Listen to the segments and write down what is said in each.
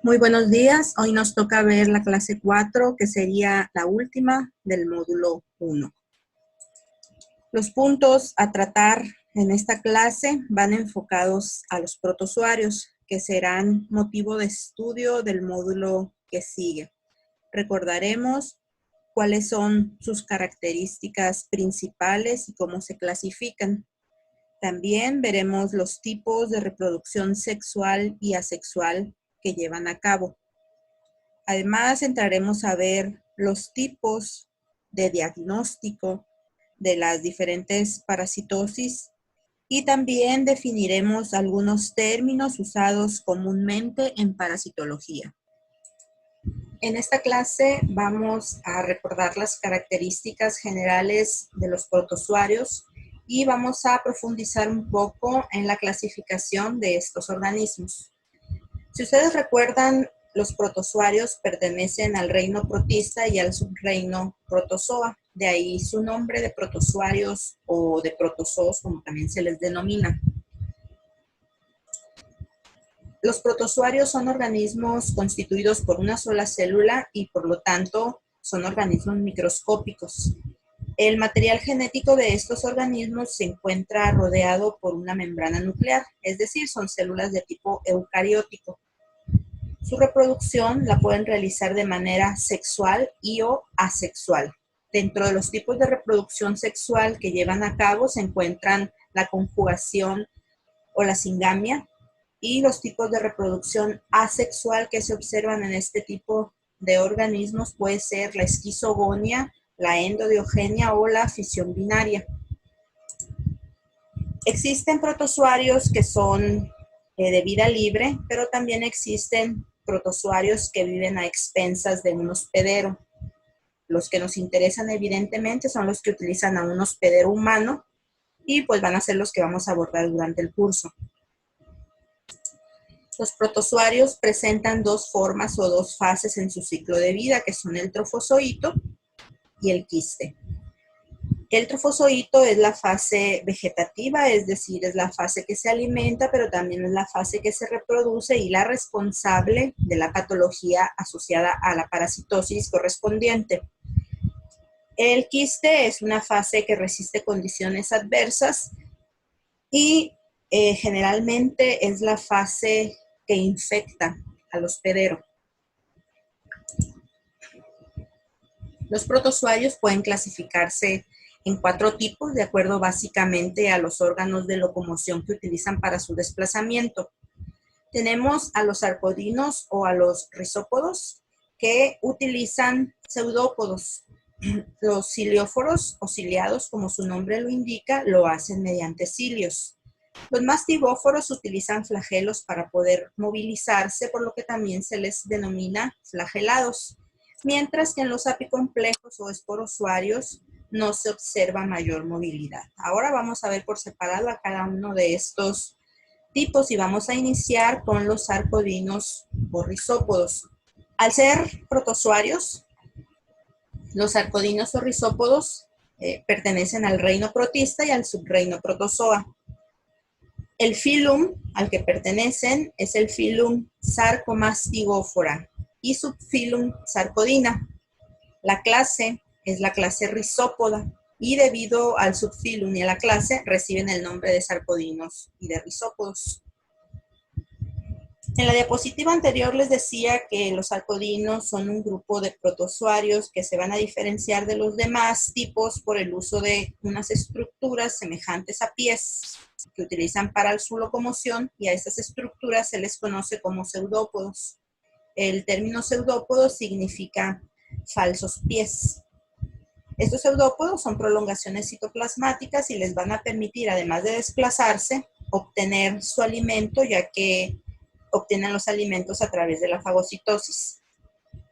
Muy buenos días. Hoy nos toca ver la clase 4, que sería la última del módulo 1. Los puntos a tratar en esta clase van enfocados a los protozoarios, que serán motivo de estudio del módulo que sigue. Recordaremos cuáles son sus características principales y cómo se clasifican. También veremos los tipos de reproducción sexual y asexual que llevan a cabo. Además, entraremos a ver los tipos de diagnóstico de las diferentes parasitosis y también definiremos algunos términos usados comúnmente en parasitología. En esta clase vamos a recordar las características generales de los protozoarios y vamos a profundizar un poco en la clasificación de estos organismos. Si ustedes recuerdan, los protozoarios pertenecen al reino protista y al subreino protozoa. De ahí su nombre de protozoarios o de protozoos, como también se les denomina. Los protozoarios son organismos constituidos por una sola célula y por lo tanto son organismos microscópicos. El material genético de estos organismos se encuentra rodeado por una membrana nuclear, es decir, son células de tipo eucariótico. Su reproducción la pueden realizar de manera sexual y o asexual. Dentro de los tipos de reproducción sexual que llevan a cabo se encuentran la conjugación o la singamia, y los tipos de reproducción asexual que se observan en este tipo de organismos puede ser la esquizogonia, la endodiogenia o la fisión binaria. Existen protozoarios que son de vida libre, pero también existen protozoarios que viven a expensas de un hospedero. Los que nos interesan evidentemente son los que utilizan a un hospedero humano y pues van a ser los que vamos a abordar durante el curso. Los protozoarios presentan dos formas o dos fases en su ciclo de vida, que son el trofozoito y el quiste. El trofozoito es la fase vegetativa, es decir, es la fase que se alimenta, pero también es la fase que se reproduce y la responsable de la patología asociada a la parasitosis correspondiente. El quiste es una fase que resiste condiciones adversas y generalmente es la fase que infecta al hospedero. Los protozoarios pueden clasificarse en 4 tipos, de acuerdo básicamente a los órganos de locomoción que utilizan para su desplazamiento. Tenemos a los arcodinos o a los rizópodos, que utilizan pseudópodos. Los cilióforos o ciliados, como su nombre lo indica, lo hacen mediante cilios. Los mastivóforos utilizan flagelos para poder movilizarse, por lo que también se les denomina flagelados, mientras que en los apicomplejos o esporozoarios no se observa mayor movilidad. Ahora vamos a ver por separado a cada uno de estos tipos y vamos a iniciar con los arcodinos o rizópodos. Al ser protozoarios, los arcodinos o rizópodos pertenecen al reino protista y al subreino protozoa. El filum al que pertenecen es el filum Sarcomastigófora y subfilum Sarcodina. La clase es la clase rizópoda y debido al subfilum y a la clase reciben el nombre de sarcodinos y de rizópodos. En la diapositiva anterior les decía que los arcodinos son un grupo de protozoarios que se van a diferenciar de los demás tipos por el uso de unas estructuras semejantes a pies que utilizan para su locomoción, y a estas estructuras se les conoce como pseudópodos. El término pseudópodo significa falsos pies. Estos pseudópodos son prolongaciones citoplasmáticas y les van a permitir, además de desplazarse, obtener su alimento, ya que obtienen los alimentos a través de la fagocitosis.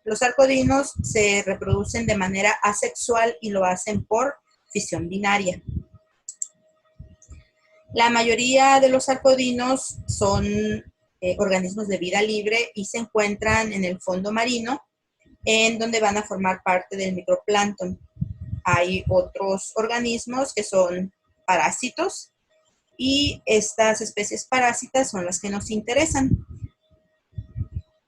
Los arcodinos se reproducen de manera asexual y lo hacen por fisión binaria. La mayoría de los arcodinos son organismos de vida libre y se encuentran en el fondo marino, en donde van a formar parte del microplancton. Hay otros organismos que son parásitos y estas especies parásitas son las que nos interesan.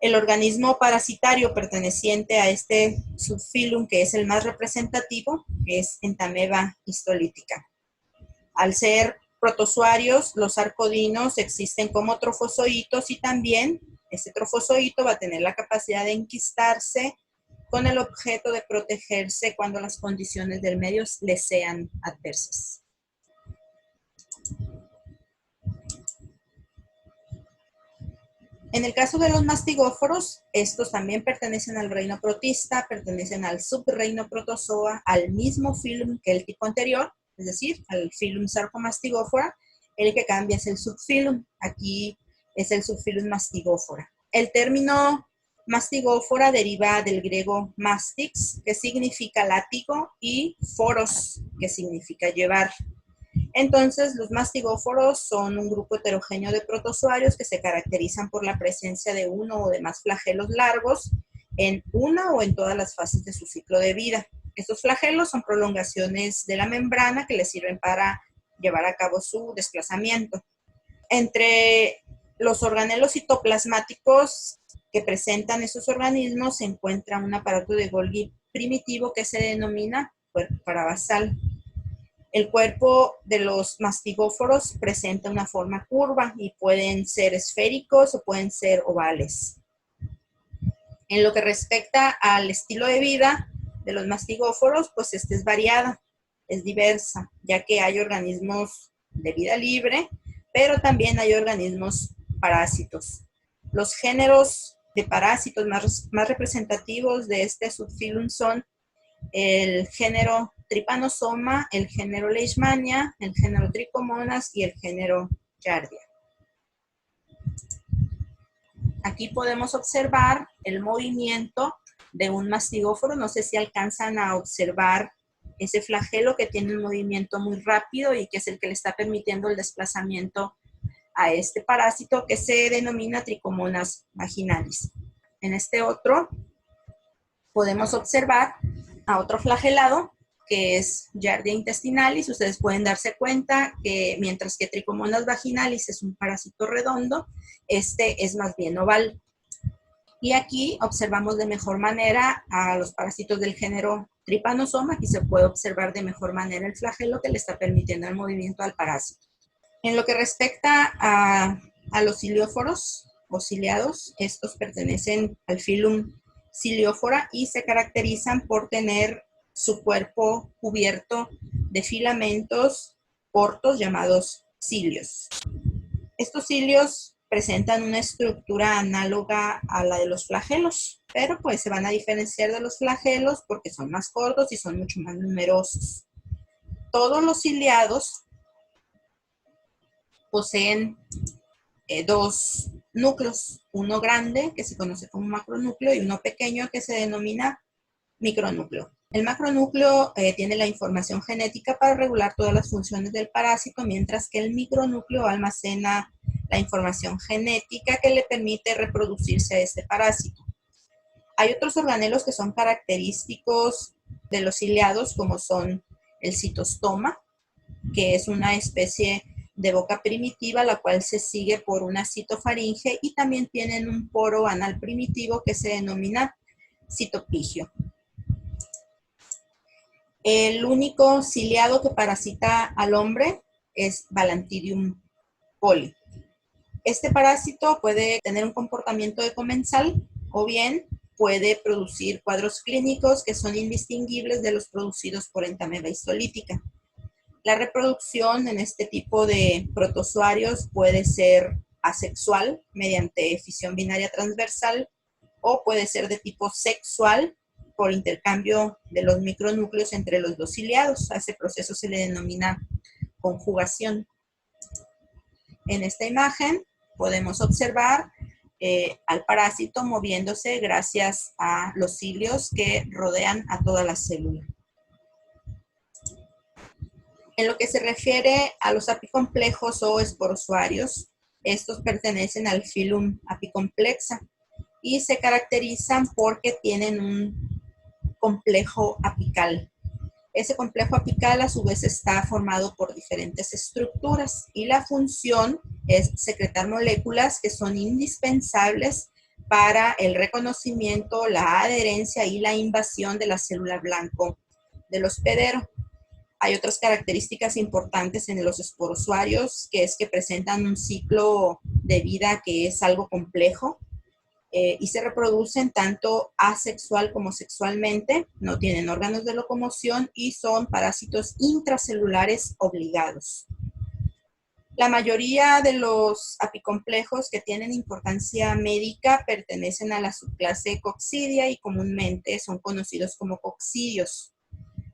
El organismo parasitario perteneciente a este subfilum, que es el más representativo, es Entamoeba histolítica. Al ser protozoarios, los arcodinos existen como trofozoitos y también este trofozoito va a tener la capacidad de enquistarse con el objeto de protegerse cuando las condiciones del medio les sean adversas. En el caso de los mastigóforos, estos también pertenecen al reino protista, pertenecen al subreino protozoa, al mismo filum que el tipo anterior, es decir, al filum Sarcomastigóphora. El que cambia es el subfilum. Aquí es el subfilum Mastigóphora. El término mastigófora deriva del griego mastix, que significa látigo, y foros, que significa llevar. Entonces, los mastigóforos son un grupo heterogéneo de protozoarios que se caracterizan por la presencia de uno o de más flagelos largos en una o en todas las fases de su ciclo de vida. Estos flagelos son prolongaciones de la membrana que les sirven para llevar a cabo su desplazamiento. Entre los organelos citoplasmáticos que presentan esos organismos se encuentra un aparato de Golgi primitivo que se denomina cuerpo parabasal. El cuerpo de los mastigóforos presenta una forma curva y pueden ser esféricos o pueden ser ovales. En lo que respecta al estilo de vida de los mastigóforos, pues este es variada, es diversa, ya que hay organismos de vida libre, pero también hay organismos parásitos. Los géneros de parásitos más representativos de este subfilum son el género Trypanosoma, el género Leishmania, el género Trichomonas y el género Giardia. Aquí podemos observar el movimiento de un mastigóforo. No sé si alcanzan a observar ese flagelo que tiene un movimiento muy rápido y que es el que le está permitiendo el desplazamiento a este parásito que se denomina Trichomonas vaginalis. En este otro podemos observar a otro flagelado que es Giardia intestinalis. Ustedes pueden darse cuenta que mientras que Trichomonas vaginalis es un parásito redondo, este es más bien oval. Y aquí observamos de mejor manera a los parásitos del género Trypanosoma. Aquí se puede observar de mejor manera el flagelo que le está permitiendo el movimiento al parásito. En lo que respecta a los cilióforos o ciliados, estos pertenecen al filum Ciliophora y se caracterizan por tener su cuerpo cubierto de filamentos cortos llamados cilios. Estos cilios presentan una estructura análoga a la de los flagelos, pero pues se van a diferenciar de los flagelos porque son más cortos y son mucho más numerosos. Todos los ciliados poseen dos núcleos, uno grande que se conoce como macronúcleo y uno pequeño que se denomina micronúcleo. El macronúcleo tiene la información genética para regular todas las funciones del parásito, mientras que el micronúcleo almacena la información genética que le permite reproducirse a este parásito. Hay otros organelos que son característicos de los ciliados, como son el citostoma, que es una especie de boca primitiva, la cual se sigue por una citofaringe, y también tienen un poro anal primitivo que se denomina citopigio. El único ciliado que parasita al hombre es Balantidium poli. Este parásito puede tener un comportamiento de comensal o bien puede producir cuadros clínicos que son indistinguibles de los producidos por Entamoeba histolítica. La reproducción en este tipo de protozoarios puede ser asexual mediante fisión binaria transversal o puede ser de tipo sexual por intercambio de los micronúcleos entre los dos ciliados. A ese proceso se le denomina conjugación. En esta imagen podemos observar al parásito moviéndose gracias a los cilios que rodean a toda la célula. En lo que se refiere a los apicomplejos o esporozoarios, estos pertenecen al filum Apicomplexa y se caracterizan porque tienen un complejo apical. Ese complejo apical a su vez está formado por diferentes estructuras y la función es secretar moléculas que son indispensables para el reconocimiento, la adherencia y la invasión de la célula blanco del hospedero. Hay otras características importantes en los esporozoarios, que es que presentan un ciclo de vida que es algo complejo y se reproducen tanto asexual como sexualmente, no tienen órganos de locomoción y son parásitos intracelulares obligados. La mayoría de los apicomplejos que tienen importancia médica pertenecen a la subclase Coccidia y comúnmente son conocidos como coccidios.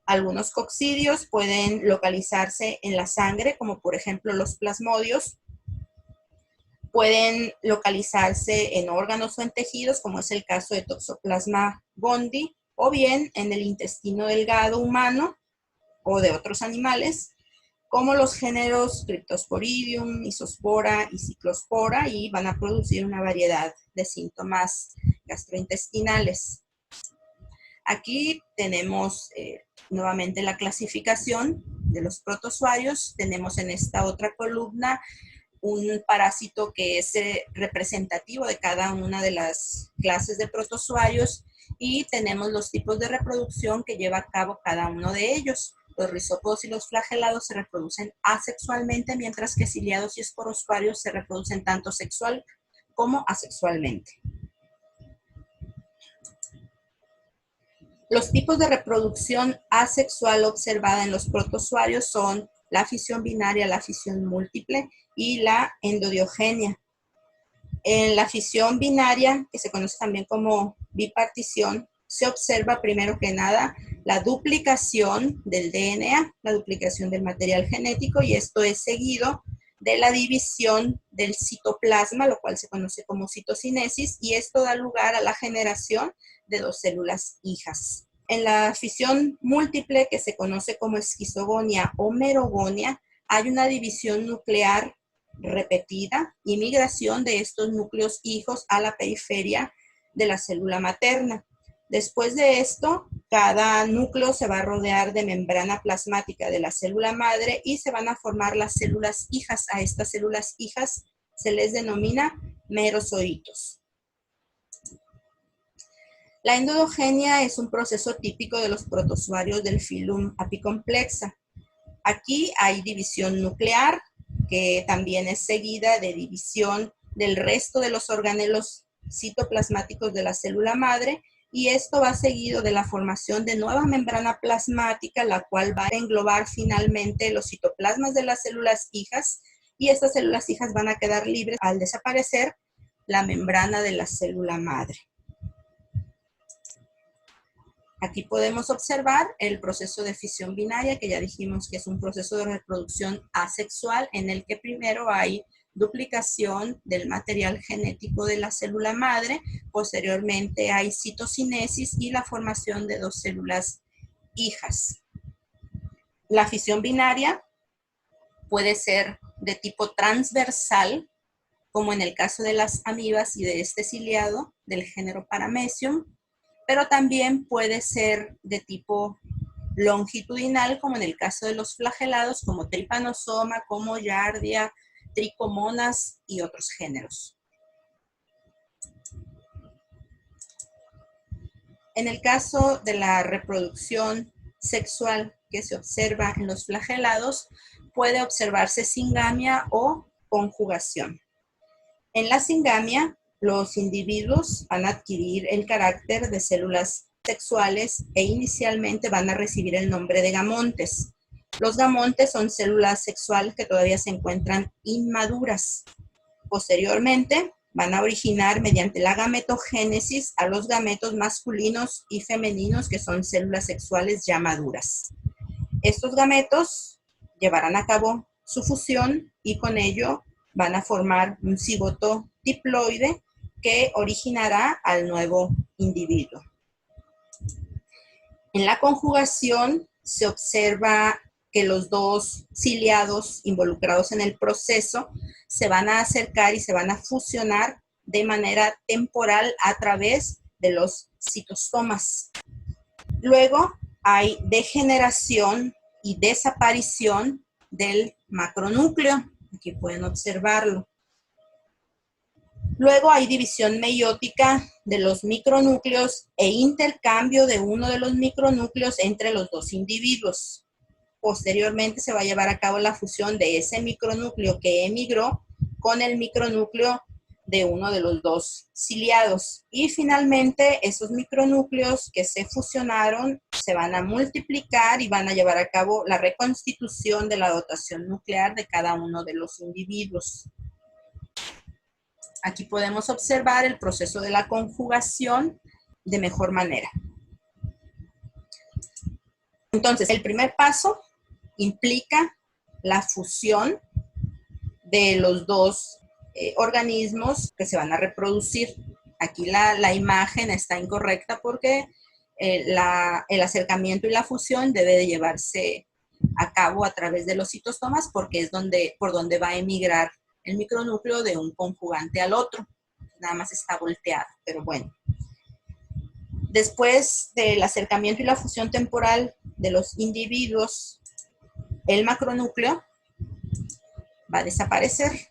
Algunos coccidios pueden localizarse en la sangre, como por ejemplo los plasmodios. Pueden localizarse en órganos o en tejidos, como es el caso de Toxoplasma gondii, o bien en el intestino delgado humano o de otros animales, como los géneros Cryptosporidium, Isospora y Cyclospora, y van a producir una variedad de síntomas gastrointestinales. Aquí tenemos nuevamente la clasificación de los protozoarios. Tenemos en esta otra columna un parásito que es representativo de cada una de las clases de protozoarios y tenemos los tipos de reproducción que lleva a cabo cada uno de ellos. Los rizópodos y los flagelados se reproducen asexualmente, mientras que ciliados y esporozoarios se reproducen tanto sexual como asexualmente. Los tipos de reproducción asexual observada en los protozoarios son la fisión binaria, la fisión múltiple y la endodiogenia. En la fisión binaria, que se conoce también como bipartición, se observa primero que nada la duplicación del DNA, la duplicación del material genético, y esto es seguido de la división del citoplasma, lo cual se conoce como citocinesis, y esto da lugar a la generación de dos células hijas. En la fisión múltiple, que se conoce como esquizogonia o merogonia, hay una división nuclear repetida y migración de estos núcleos hijos a la periferia de la célula materna. Después de esto, cada núcleo se va a rodear de membrana plasmática de la célula madre y se van a formar las células hijas. A estas células hijas se les denomina merozoitos. La endodogenia es un proceso típico de los protozoarios del filum Apicomplexa. Aquí hay división nuclear, que también es seguida de división del resto de los organelos citoplasmáticos de la célula madre, y esto va seguido de la formación de nueva membrana plasmática, la cual va a englobar finalmente los citoplasmas de las células hijas, y estas células hijas van a quedar libres al desaparecer la membrana de la célula madre. Aquí podemos observar el proceso de fisión binaria, que ya dijimos que es un proceso de reproducción asexual en el que primero hay duplicación del material genético de la célula madre, posteriormente hay citocinesis y la formación de dos células hijas. La fisión binaria puede ser de tipo transversal, como en el caso de las amibas y de este ciliado del género Paramecium, pero también puede ser de tipo longitudinal, como en el caso de los flagelados, como Trypanosoma, como Giardia, Trichomonas y otros géneros. En el caso de la reproducción sexual que se observa en los flagelados, puede observarse singamia o conjugación. En la singamia, los individuos van a adquirir el carácter de células sexuales e inicialmente van a recibir el nombre de gamontes. Los gamontes son células sexuales que todavía se encuentran inmaduras. Posteriormente, van a originar mediante la gametogénesis a los gametos masculinos y femeninos, que son células sexuales ya maduras. Estos gametos llevarán a cabo su fusión y con ello van a formar un cigoto diploide que originará al nuevo individuo. En la conjugación se observa que los dos ciliados involucrados en el proceso se van a acercar y se van a fusionar de manera temporal a través de los citostomas. Luego hay degeneración y desaparición del macronúcleo. Aquí pueden observarlo. Luego hay división meiótica de los micronúcleos e intercambio de uno de los micronúcleos entre los dos individuos. Posteriormente se va a llevar a cabo la fusión de ese micronúcleo que emigró con el micronúcleo de uno de los dos ciliados. Y finalmente esos micronúcleos que se fusionaron se van a multiplicar y van a llevar a cabo la reconstitución de la dotación nuclear de cada uno de los individuos. Aquí podemos observar el proceso de la conjugación de mejor manera. Entonces, el primer paso implica la fusión de los dos organismos que se van a reproducir. Aquí la imagen está incorrecta porque el acercamiento y la fusión debe de llevarse a cabo a través de los citostomas porque es por donde va a emigrar el micronúcleo de un conjugante al otro. Nada más está volteado, pero bueno. Después del acercamiento y la fusión temporal de los individuos, el macronúcleo va a desaparecer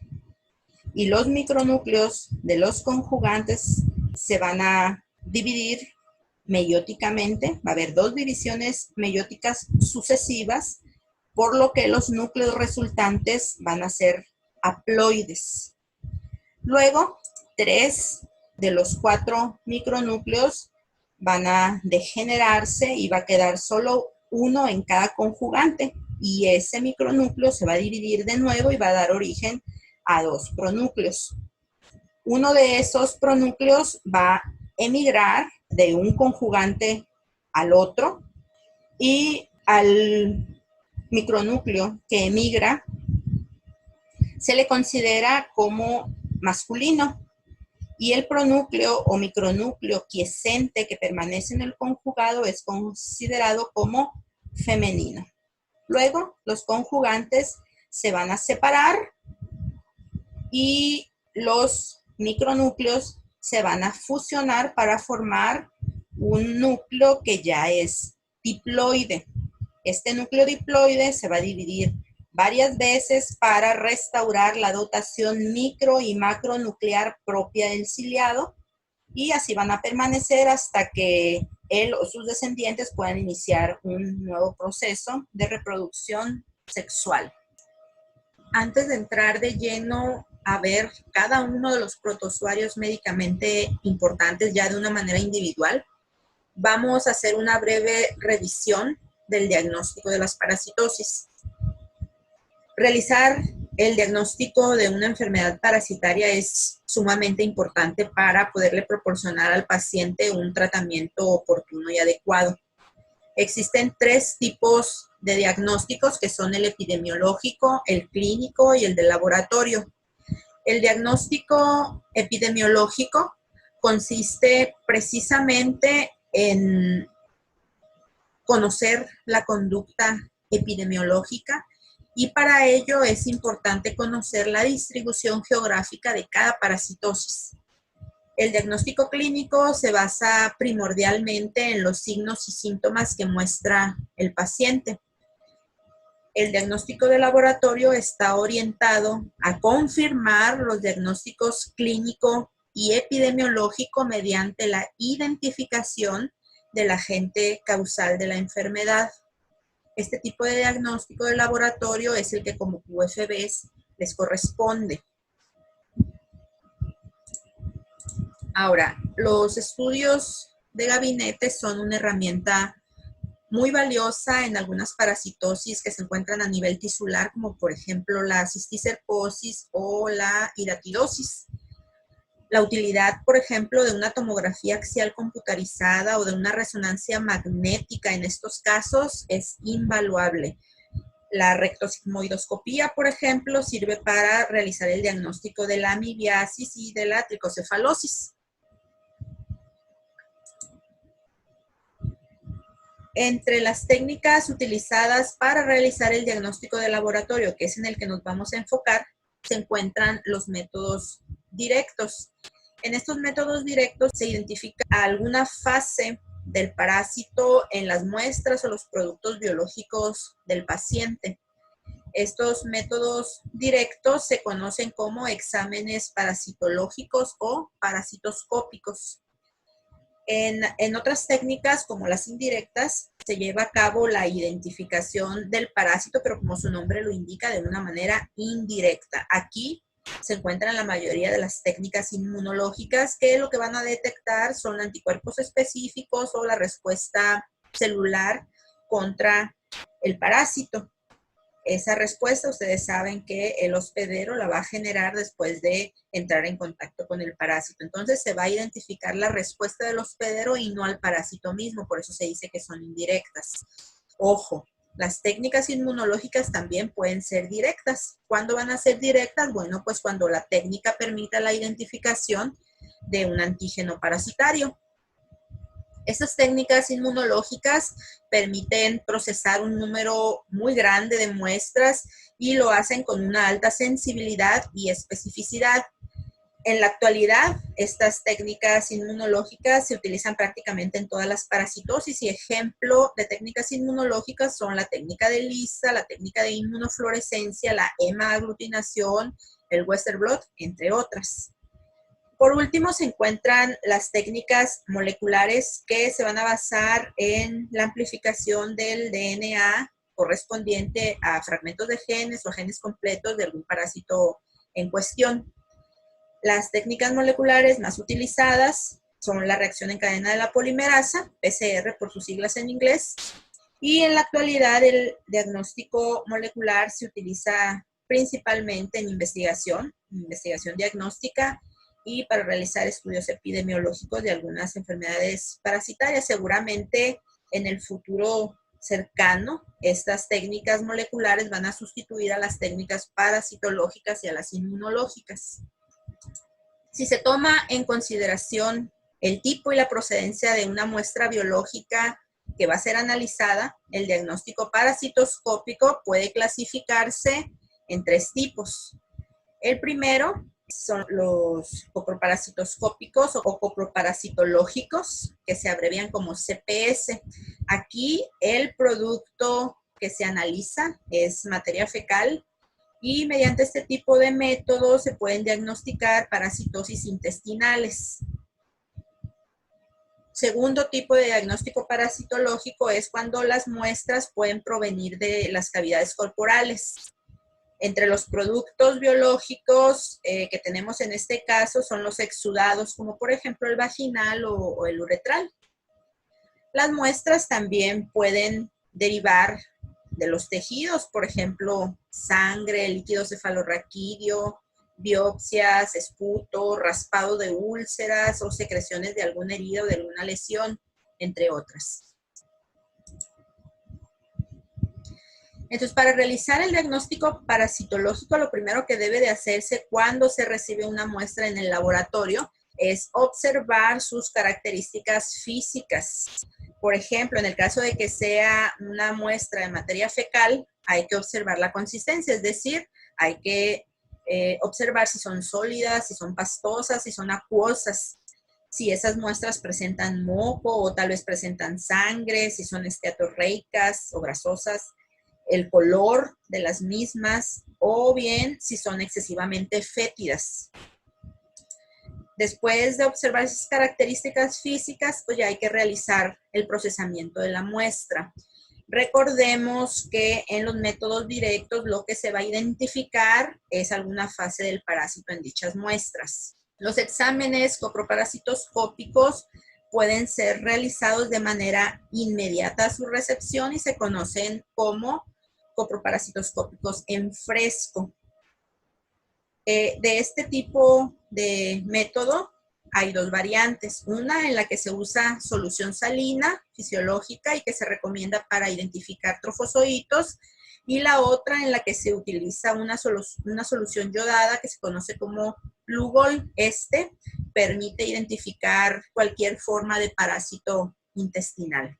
y los micronúcleos de los conjugantes se van a dividir meióticamente. Va a haber dos divisiones meióticas sucesivas, por lo que los núcleos resultantes van a ser haploides. Luego, 3 de los 4 micronúcleos van a degenerarse y va a quedar solo uno en cada conjugante. Y ese micronúcleo se va a dividir de nuevo y va a dar origen a 2 pronúcleos. Uno de esos pronúcleos va a emigrar de un conjugante al otro y al micronúcleo que emigra se le considera como masculino y el pronúcleo o micronúcleo quiescente que permanece en el conjugado es considerado como femenino. Luego, los conjugantes se van a separar y los micronúcleos se van a fusionar para formar un núcleo que ya es diploide. Este núcleo diploide se va a dividir varias veces para restaurar la dotación micro y macronuclear propia del ciliado y así van a permanecer hasta que él o sus descendientes puedan iniciar un nuevo proceso de reproducción sexual. Antes de entrar de lleno a ver cada uno de los protozoarios médicamente importantes ya de una manera individual, vamos a hacer una breve revisión del diagnóstico de las parasitosis. Realizar el diagnóstico de una enfermedad parasitaria es sumamente importante para poderle proporcionar al paciente un tratamiento oportuno y adecuado. Existen 3 tipos de diagnósticos que son el epidemiológico, el clínico y el de laboratorio. El diagnóstico epidemiológico consiste precisamente en conocer la conducta epidemiológica y para ello es importante conocer la distribución geográfica de cada parasitosis. El diagnóstico clínico se basa primordialmente en los signos y síntomas que muestra el paciente. El diagnóstico de laboratorio está orientado a confirmar los diagnósticos clínico y epidemiológico mediante la identificación del agente causal de la enfermedad. Este tipo de diagnóstico de laboratorio es el que como UFBs les corresponde. Ahora, los estudios de gabinete son una herramienta muy valiosa en algunas parasitosis que se encuentran a nivel tisular, como por ejemplo la cisticercosis o la hiratidosis. La utilidad, por ejemplo, de una tomografía axial computarizada o de una resonancia magnética en estos casos es invaluable. La rectosigmoidoscopía, por ejemplo, sirve para realizar el diagnóstico de la amibiasis y de la tricocefalosis. Entre las técnicas utilizadas para realizar el diagnóstico de laboratorio, que es en el que nos vamos a enfocar, se encuentran los métodos directos. En estos métodos directos se identifica alguna fase del parásito en las muestras o los productos biológicos del paciente. Estos métodos directos se conocen como exámenes parasitológicos o parasitoscópicos. En otras técnicas, como las indirectas, se lleva a cabo la identificación del parásito, pero como su nombre lo indica, de una manera indirecta. Aquí se encuentran la mayoría de las técnicas inmunológicas que lo que van a detectar son anticuerpos específicos o la respuesta celular contra el parásito. Esa respuesta ustedes saben que el hospedero la va a generar después de entrar en contacto con el parásito. Entonces se va a identificar la respuesta del hospedero y no al parásito mismo, por eso se dice que son indirectas. Ojo, las técnicas inmunológicas también pueden ser directas. ¿Cuándo van a ser directas? Bueno, pues cuando la técnica permita la identificación de un antígeno parasitario. Estas técnicas inmunológicas permiten procesar un número muy grande de muestras y lo hacen con una alta sensibilidad y especificidad. En la actualidad, estas técnicas inmunológicas se utilizan prácticamente en todas las parasitosis y ejemplo de técnicas inmunológicas son la técnica de ELISA, la técnica de inmunofluorescencia, la hemaglutinación, el Western blot, entre otras. Por último, se encuentran las técnicas moleculares que se van a basar en la amplificación del DNA correspondiente a fragmentos de genes o genes completos de algún parásito en cuestión. Las técnicas moleculares más utilizadas son la reacción en cadena de la polimerasa, PCR por sus siglas en inglés, y en la actualidad el diagnóstico molecular se utiliza principalmente en investigación diagnóstica, y para realizar estudios epidemiológicos de algunas enfermedades parasitarias. Seguramente en el futuro cercano, estas técnicas moleculares van a sustituir a las técnicas parasitológicas y a las inmunológicas. Si se toma en consideración el tipo y la procedencia de una muestra biológica que va a ser analizada, el diagnóstico parasitoscópico puede clasificarse en 3 tipos. El primero son los coproparasitoscópicos o coproparasitológicos, que se abrevian como CPS. Aquí el producto que se analiza es materia fecal y mediante este tipo de métodos se pueden diagnosticar parasitosis intestinales. Segundo tipo de diagnóstico parasitológico es cuando las muestras pueden provenir de las cavidades corporales. Entre los productos biológicos que tenemos en este caso son los exudados, como por ejemplo el vaginal o el uretral. Las muestras también pueden derivar de los tejidos, por ejemplo, sangre, líquido cefalorraquídeo, biopsias, esputo, raspado de úlceras o secreciones de alguna herida o de alguna lesión, entre otras. Entonces, para realizar el diagnóstico parasitológico, lo primero que debe de hacerse cuando se recibe una muestra en el laboratorio es observar sus características físicas. Por ejemplo, en el caso de que sea una muestra de materia fecal, hay que observar la consistencia, es decir, hay que observar si son sólidas, si son pastosas, si son acuosas, si esas muestras presentan moco o tal vez presentan sangre, si son esteatorreicas o grasosas, el color de las mismas o bien si son excesivamente fétidas. Después de observar esas características físicas, pues ya hay que realizar el procesamiento de la muestra. Recordemos que en los métodos directos lo que se va a identificar es alguna fase del parásito en dichas muestras. Los exámenes coproparasitoscópicos pueden ser realizados de manera inmediata a su recepción y se conocen como coproparasitoscópicos en fresco. De este tipo de método hay 2 variantes. Una en la que se usa solución salina fisiológica y que se recomienda para identificar trofozoitos, y la otra en la que se utiliza una solución yodada que se conoce como Lugol. Este permite identificar cualquier forma de parásito intestinal.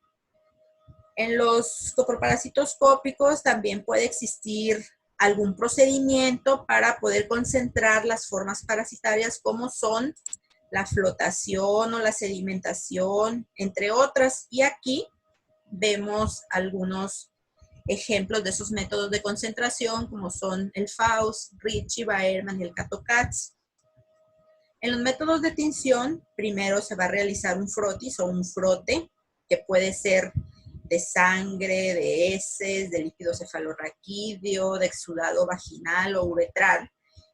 En los coproparasitoscópicos también puede existir algún procedimiento para poder concentrar las formas parasitarias como son la flotación o la sedimentación, entre otras. Y aquí vemos algunos ejemplos de esos métodos de concentración, como son el Faust, Ritchie, Baerman y el Cato-Katz. En los métodos de tinción, primero se va a realizar un frotis o un frote, que puede ser de sangre, de heces, de líquido cefalorraquídeo, de exudado vaginal o uretral,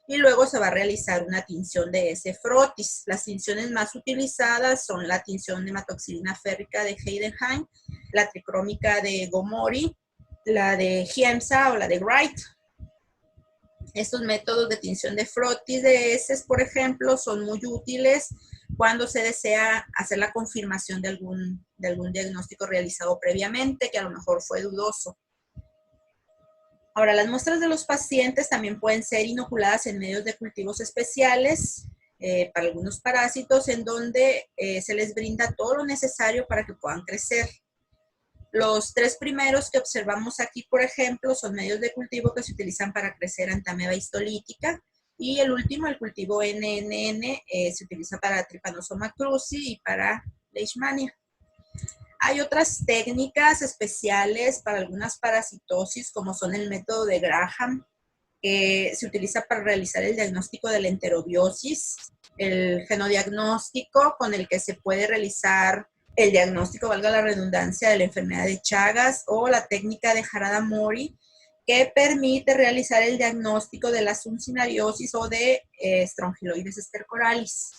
y luego se va a realizar una tinción de ese frotis. Las tinciones más utilizadas son la tinción de hematoxilina férrica de Heidenheim, la tricrómica de Gomori, la de Giemsa o la de Wright. Estos métodos de tinción de frotis de heces, por ejemplo, son muy útiles cuando se desea hacer la confirmación de algún diagnóstico realizado previamente, que a lo mejor fue dudoso. Ahora, las muestras de los pacientes también pueden ser inoculadas en medios de cultivos especiales para algunos parásitos, en donde se les brinda todo lo necesario para que puedan crecer. Los tres primeros que observamos aquí, por ejemplo, son medios de cultivo que se utilizan para crecer Entamoeba histolítica, y el último, el cultivo NNN, se utiliza para Trypanosoma cruzi y para Leishmania. Hay otras técnicas especiales para algunas parasitosis, como son el método de Graham, que se utiliza para realizar el diagnóstico de la enterobiosis, el genodiagnóstico, con el que se puede realizar el diagnóstico, valga la redundancia, de la enfermedad de Chagas, o la técnica de Harada-Mori, que permite realizar el diagnóstico de la suncinariosis o de Strongyloides stercoralis.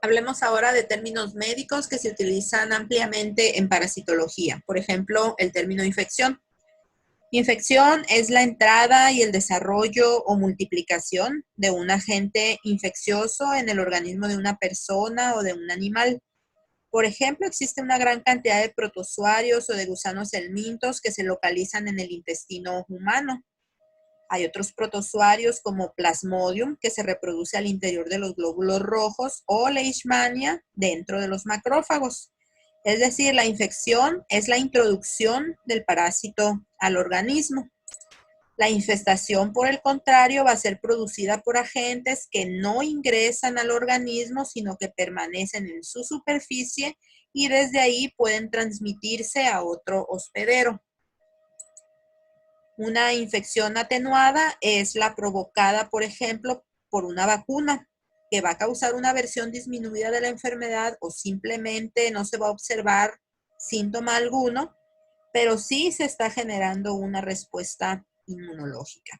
Hablemos ahora de términos médicos que se utilizan ampliamente en parasitología. Por ejemplo, el término infección. Infección es la entrada y el desarrollo o multiplicación de un agente infeccioso en el organismo de una persona o de un animal. Por ejemplo, existe una gran cantidad de protozoarios o de gusanos helmintos que se localizan en el intestino humano. Hay otros protozoarios como Plasmodium, que se reproduce al interior de los glóbulos rojos, o Leishmania dentro de los macrófagos. Es decir, la infección es la introducción del parásito al organismo. La infestación, por el contrario, va a ser producida por agentes que no ingresan al organismo, sino que permanecen en su superficie y desde ahí pueden transmitirse a otro hospedero. Una infección atenuada es la provocada, por ejemplo, por una vacuna, que va a causar una versión disminuida de la enfermedad, o simplemente no se va a observar síntoma alguno, pero sí se está generando una respuesta inmunológica.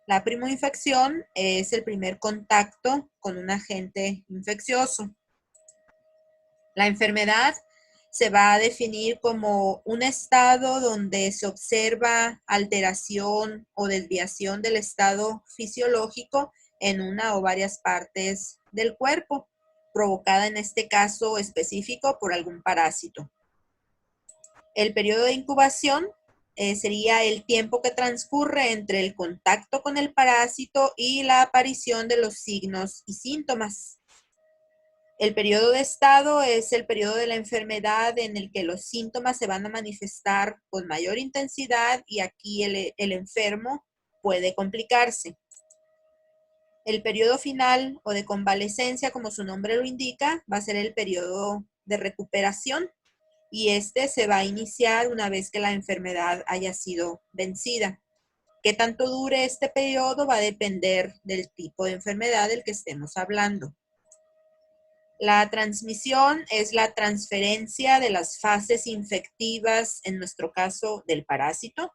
La primoinfección es el primer contacto con un agente infeccioso. La enfermedad se va a definir como un estado donde se observa alteración o desviación del estado fisiológico en una o varias partes del cuerpo, provocada en este caso específico por algún parásito. El periodo de incubación sería el tiempo que transcurre entre el contacto con el parásito y la aparición de los signos y síntomas. El periodo de estado es el periodo de la enfermedad en el que los síntomas se van a manifestar con mayor intensidad, y aquí el enfermo puede complicarse. El periodo final o de convalecencia, como su nombre lo indica, va a ser el periodo de recuperación, y este se va a iniciar una vez que la enfermedad haya sido vencida. ¿Qué tanto dure este periodo? Va a depender del tipo de enfermedad del que estemos hablando. La transmisión es la transferencia de las fases infectivas, en nuestro caso del parásito,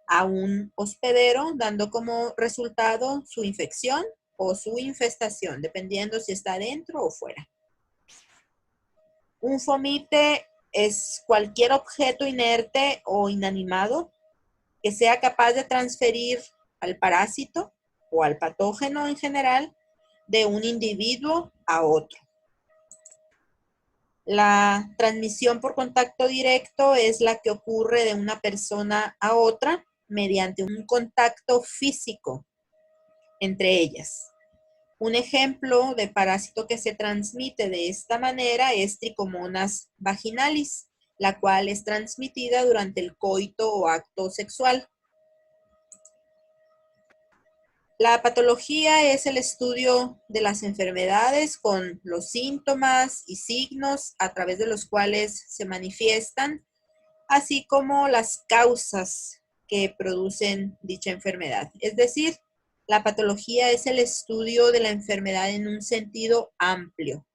a un hospedero, dando como resultado su infección o su infestación, dependiendo si está dentro o fuera. Un fomite es cualquier objeto inerte o inanimado que sea capaz de transferir al parásito o al patógeno en general de un individuo a otro. La transmisión por contacto directo es la que ocurre de una persona a otra mediante un contacto físico entre ellas. Un ejemplo de parásito que se transmite de esta manera es Trichomonas vaginalis, la cual es transmitida durante el coito o acto sexual. La patología es el estudio de las enfermedades con los síntomas y signos a través de los cuales se manifiestan, así como las causas que producen dicha enfermedad. Es decir, la patología es el estudio de la enfermedad en un sentido amplio.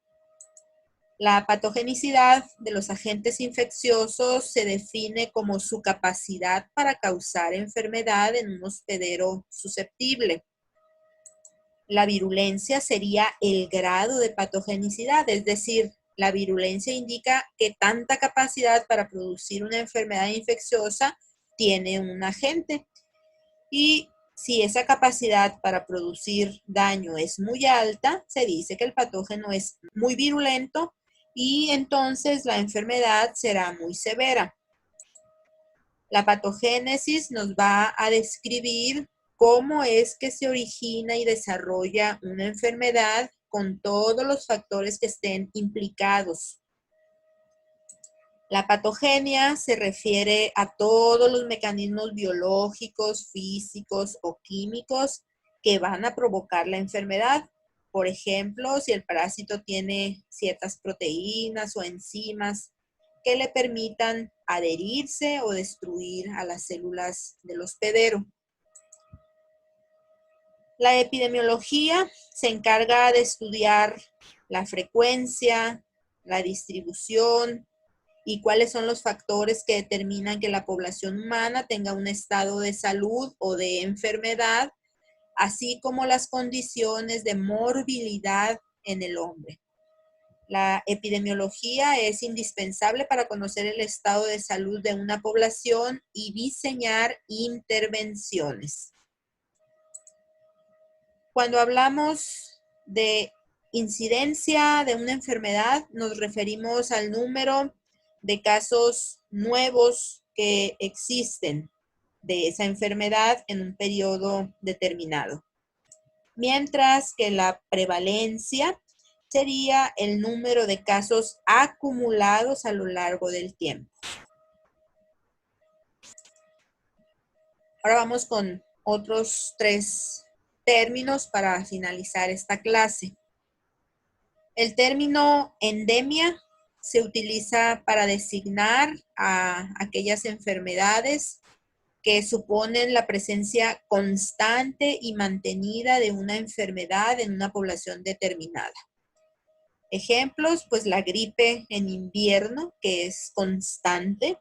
La patogenicidad de los agentes infecciosos se define como su capacidad para causar enfermedad en un hospedero susceptible. La virulencia sería el grado de patogenicidad, es decir, la virulencia indica que tanta capacidad para producir una enfermedad infecciosa tiene un agente. Y si esa capacidad para producir daño es muy alta, se dice que el patógeno es muy virulento y entonces la enfermedad será muy severa. La patogénesis nos va a describir cómo es que se origina y desarrolla una enfermedad con todos los factores que estén implicados. La patogenia se refiere a todos los mecanismos biológicos, físicos o químicos que van a provocar la enfermedad. Por ejemplo, si el parásito tiene ciertas proteínas o enzimas que le permitan adherirse o destruir a las células del hospedero. La epidemiología se encarga de estudiar la frecuencia, la distribución y cuáles son los factores que determinan que la población humana tenga un estado de salud o de enfermedad, así como las condiciones de morbilidad en el hombre. La epidemiología es indispensable para conocer el estado de salud de una población y diseñar intervenciones. Cuando hablamos de incidencia de una enfermedad, nos referimos al número de casos nuevos que existen de esa enfermedad en un periodo determinado. Mientras que la prevalencia sería el número de casos acumulados a lo largo del tiempo. Ahora vamos con otros 3 términos para finalizar esta clase. El término endemia se utiliza para designar a aquellas enfermedades que suponen la presencia constante y mantenida de una enfermedad en una población determinada. Ejemplos, pues la gripe en invierno, que es constante,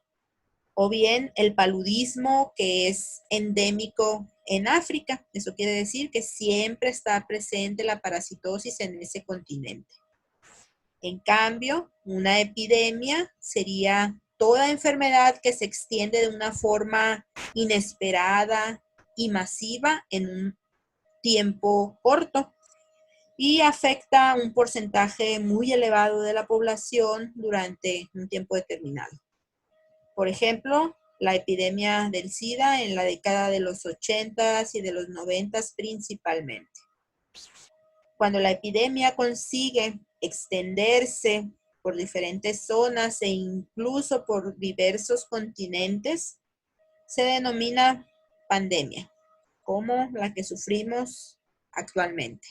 o bien el paludismo, que es endémico en África. Eso quiere decir que siempre está presente la parasitosis en ese continente. En cambio, una epidemia sería toda enfermedad que se extiende de una forma inesperada y masiva en un tiempo corto y afecta a un porcentaje muy elevado de la población durante un tiempo determinado. Por ejemplo, la epidemia del SIDA en la década de los 80s y de los 90s principalmente. Cuando la epidemia consigue extenderse por diferentes zonas e incluso por diversos continentes, se denomina pandemia, como la que sufrimos actualmente.